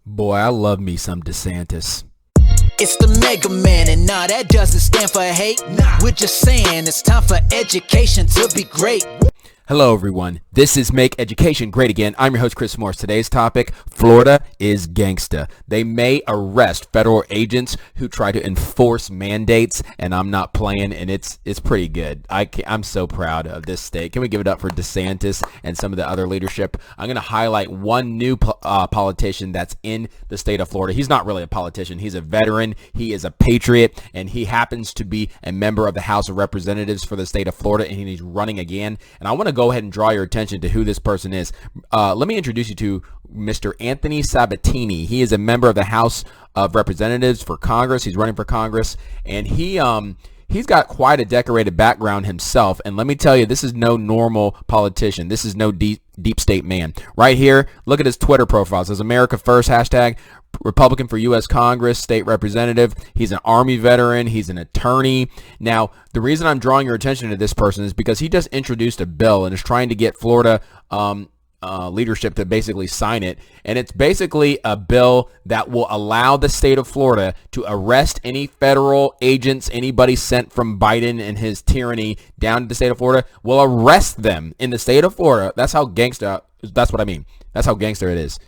Boy, I love me some Desantis. It's the Mega Man, and nah, that doesn't stand for hate. We're just saying it's time for education to be great. Hello, everyone. This is Make Education Great Again. I'm your host, Chris Morris. Today's topic, Florida is Gangsta. They may arrest federal agents who try to enforce mandates, and I'm not playing, and it's pretty good. I'm so proud of this state. Can we give it up for Desantis and some of the other leadership? I'm going to highlight one new politician that's in the state of Florida. He's not really a politician. He's a veteran. He is a patriot, and he happens to be a member of the House of Representatives for the state of Florida, and he's running again. And I want to go ahead and draw your attention to who this person is. Let me introduce you to Mr. Anthony Sabatini. He is a member of the House of Representatives for Congress. He's running for Congress, and he's got quite a decorated background himself. And let me tell you, this is no normal politician. This is no deep state man. Right here, look at his Twitter profile. It says America First, hashtag Republican for U.S. Congress, state representative. He's an Army veteran. He's an attorney. Now, the reason I'm drawing your attention to this person is because he just introduced a bill and is trying to get Florida leadership to basically sign it. And it's basically a bill that will allow the state of Florida to arrest any federal agents, anybody sent from Biden and his tyranny down to the state of Florida, will arrest them in the state of Florida. That's how gangsta, that's what I mean. That's how gangster it is.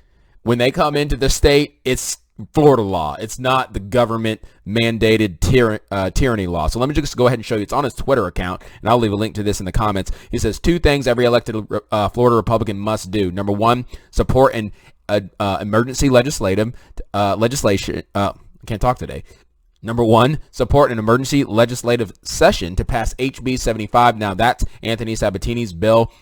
When they come into the state, it's Florida law. It's not the government mandated tyranny law. So let me just go ahead and show you. It's on his Twitter account, and I'll leave a link to this in the comments. He says 2 things every elected Florida Republican must do. Number 1, support an emergency legislation. I can't talk today. Number 1, support an emergency legislative session to pass HB 75. Now that's Anthony Sabatini's bill.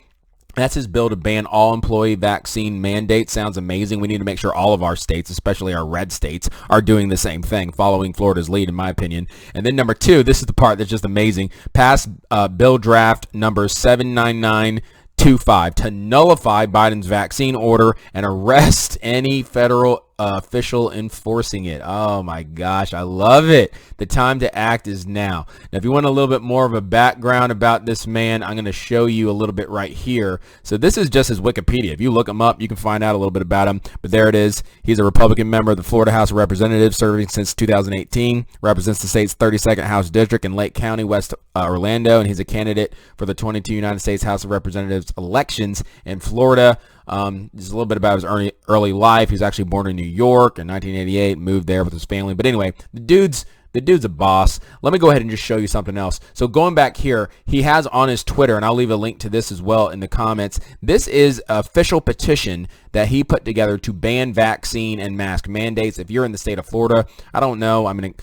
That's his bill to ban all employee vaccine mandates. Sounds amazing. We need to make sure all of our states, especially our red states, are doing the same thing, following Florida's lead, in my opinion. And then number 2, this is the part that's just amazing. Pass bill draft number 79925 to nullify Biden's vaccine order and arrest any federal official enforcing it. Oh my gosh, I love it. The time to act is now. Now, if you want a little bit more of a background about this man, I'm going to show you a little bit right here. So this is just his Wikipedia. If you look him up, you can find out a little bit about him. But there it is. He's a Republican member of the Florida House of Representatives, serving since 2018. Represents the state's 32nd House District in Lake County, West Orlando, and he's a candidate for the 22 United States House of Representatives elections in Florida. Just a little bit about his early life. He's actually born in New York in 1988, moved there with his family. But anyway, the dude's a boss. Let me go ahead and just show you something else. So going back here, he has on his Twitter, and I'll leave a link to this as well in the comments. This is an official petition that he put together to ban vaccine and mask mandates. If you're in the state of Florida, I don't know. I mean,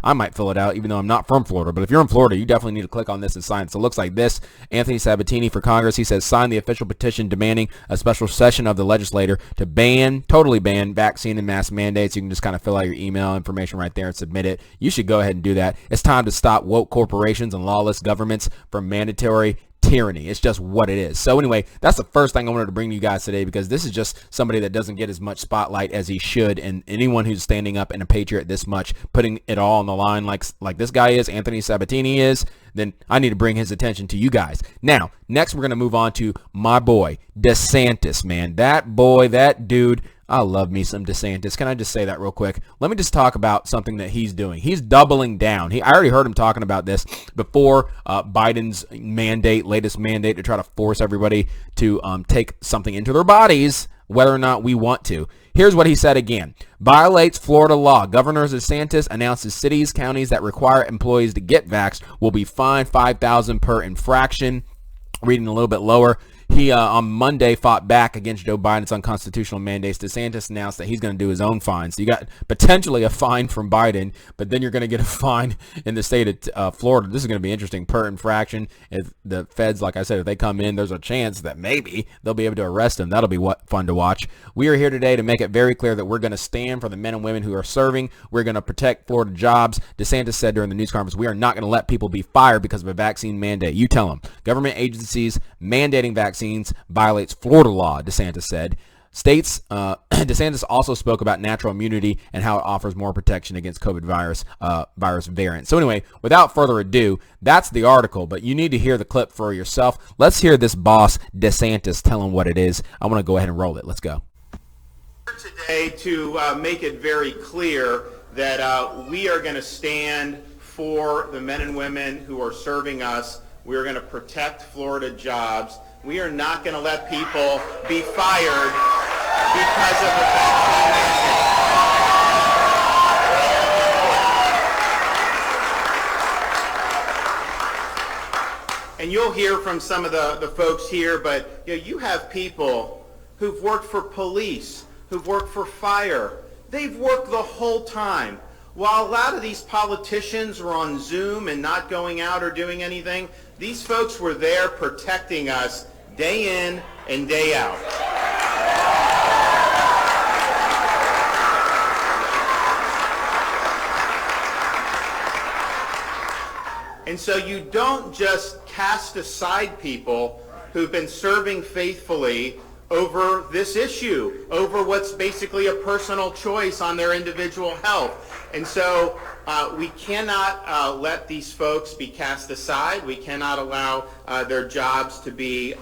I might fill it out, even though I'm not from Florida. But if you're in Florida, you definitely need to click on this and sign it. So it looks like this. Anthony Sabatini for Congress. He says, sign the official petition demanding a special session of the legislature to totally ban vaccine and mask mandates. You can just kind of fill out your email information right there and submit it. You should go ahead and do that. It's time to stop woke corporations and lawless governments from mandatory tyranny. It's just what it is. So anyway, that's the first thing I wanted to bring to you guys today, because this is just somebody that doesn't get as much spotlight as he should, and anyone who's standing up and a patriot this much, putting it all on the line like this guy is, Anthony Sabatini is, then I need to bring his attention to you guys. Now, next we're going to move on to my boy, Desantis, man. That boy, that dude, I love me some Desantis. Can I just say that real quick? Let me just talk about something that he's doing. He's doubling down. I already heard him talking about this before Biden's latest mandate to try to force everybody to take something into their bodies, whether or not we want to. Here's what he said again. Violates Florida law. Governor Desantis announces cities, counties that require employees to get vaxxed will be fined $5,000 per infraction. Reading a little bit lower. He, on Monday, fought back against Joe Biden's unconstitutional mandates. Desantis announced that he's going to do his own fine. So you got potentially a fine from Biden, but then you're going to get a fine in the state of Florida. This is going to be interesting per infraction. If the feds, like I said, if they come in, there's a chance that maybe they'll be able to arrest him. That'll be fun to watch. We are here today to make it very clear that we're going to stand for the men and women who are serving. We're going to protect Florida jobs. Desantis said during the news conference, we are not going to let people be fired because of a vaccine mandate. You tell them. Government agencies mandating vaccines violates Florida law, Desantis said. DeSantis also spoke about natural immunity and how it offers more protection against COVID virus variants. So anyway, without further ado, that's the article, but you need to hear the clip for yourself. Let's hear this boss, DeSantis, tell him what it is. I want to go ahead and roll it. Let's go. today to make it very clear that we are going to stand for the men and women who are serving us. We are going to protect Florida jobs. We are not going to let people be fired because of the vaccine mandate. And you'll hear from some of the folks here, but you have people who've worked for police, who've worked for fire. They've worked the whole time. While a lot of these politicians were on Zoom and not going out or doing anything, these folks were there protecting us day in and day out. And so you don't just cast aside people who've been serving faithfully over this issue, over what's basically a personal choice on their individual health. And so we cannot let these folks be cast aside. We cannot allow their jobs to be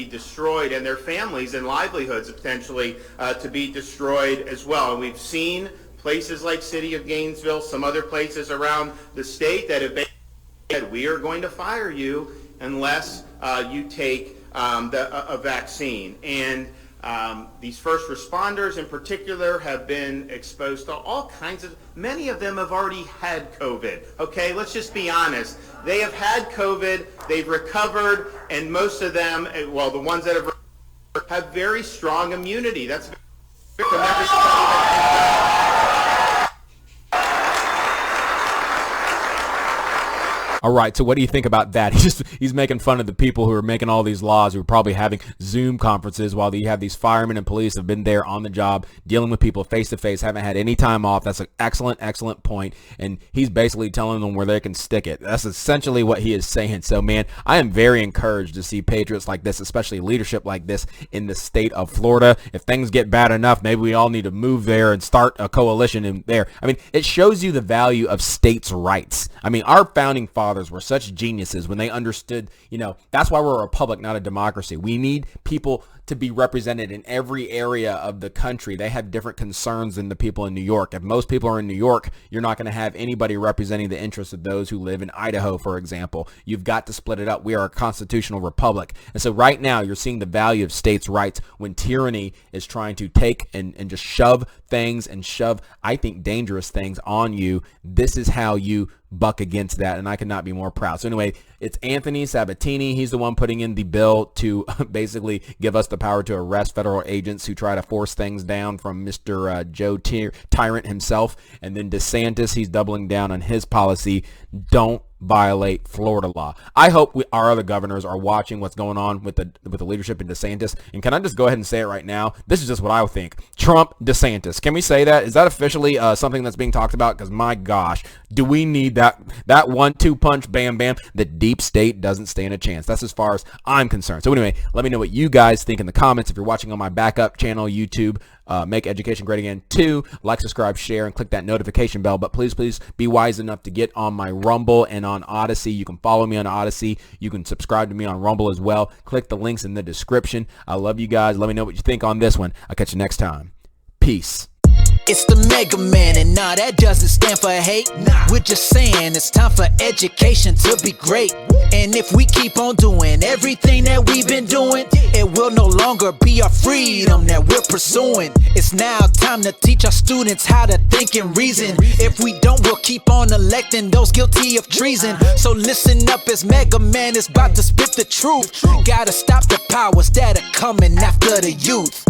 destroyed, and their families and livelihoods potentially to be destroyed as well. And we've seen places like City of Gainesville, some other places around the state that have been said, we are going to fire you unless you take a vaccine. And these first responders in particular have been exposed to all kinds of, many of them have already had COVID. Okay, let's just be honest. They have had COVID, they've recovered, and most of them, well, the ones that have very strong immunity. That's from every All right, so what do you think about that? He's making fun of the people who are making all these laws, who are probably having Zoom conferences while you have these firemen and police have been there on the job, dealing with people face to face, haven't had any time off. That's an excellent point. And he's basically telling them where they can stick it. That's essentially what he is saying. So, man, I am very encouraged to see patriots like this, especially leadership like this in the state of Florida. If things get bad enough, maybe we all need to move there and start a coalition in there. I mean, it shows you the value of states' rights. I mean, our founding fathers were such geniuses when they understood, that's why we're a republic, not a democracy. We need people to be represented in every area of the country. They have different concerns than the people in New York. If most people are in New York, you're not going to have anybody representing the interests of those who live in Idaho, for example. You've got to split it up. We are a constitutional republic. And so right now you're seeing the value of states' rights when tyranny is trying to take and just shove things and shove, I think, dangerous things on you. This is how you buck against that, and I could not be more proud. So anyway, it's Anthony Sabatini. He's the one putting in the bill to basically give us the power to arrest federal agents who try to force things down from Mr. Joe Tyrant himself. And then Desantis, he's doubling down on his policy, don't violate Florida law. I hope our other governors are watching what's going on with the leadership in Desantis. And can I just go ahead and say it right now? This is just what I would think. Trump, DeSantis. Can we say that? Is that officially something that's being talked about? Because my gosh, do we need that 1-2 punch, bam, bam? The deep state doesn't stand a chance. That's as far as I'm concerned. So anyway, let me know what you guys think in the comments. If you're watching on my backup channel, YouTube, Make Education Great Again 2, like, subscribe, share, and click that notification bell. But please be wise enough to get on my Rumble and on Odysee. You can follow me on Odysee. You can subscribe to me on Rumble as well. Click the links in the description. I love you guys. Let me know what you think on this one. I'll catch you next time. Peace. It's the Mega Man, and nah, that doesn't stand for hate. We're just saying it's time for education to be great. And if we keep on doing everything that we've been doing, it will no longer be our freedom that we're pursuing. It's now time to teach our students how to think and reason. If we don't, we'll keep on electing those guilty of treason. So listen up, as Mega Man is about to spit the truth. Gotta stop the powers that are coming after the youth.